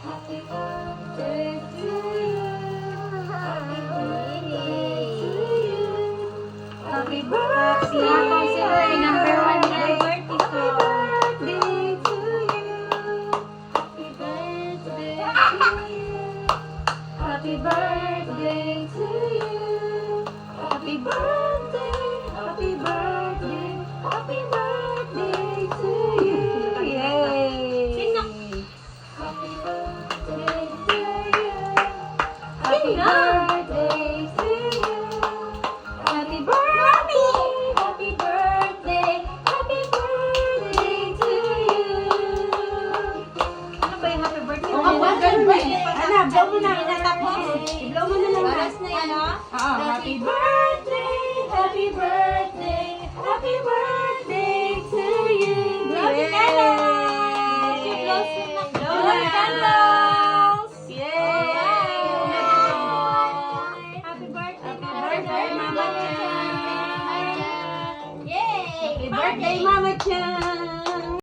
Happy birthday to you. Happy birthday to you. Happy birthday. Sinatong sila eh, number 1 na birthday Happy song. birthday to you. Happy birthday to you. Happy birthday to you. Happy birthday. Happy birthday. Happy birthday to you. Yay! Happy birthday to you. Happy birthday to you. Happy birthday. Happy birthday. Happy birthday to you. Ano ba yung happy birthday? Oo, happy birthday. Ano, blow mo na. I-blow mo na lang. Oras na yan, ha? Oo, Happy birthday. Happy birthday. Happy birthday to you. Blow the candles. Blow the candles. Yay! Happy birthday, Happy birthday, Mama Chan. Yay! Happy birthday, Mama Chan!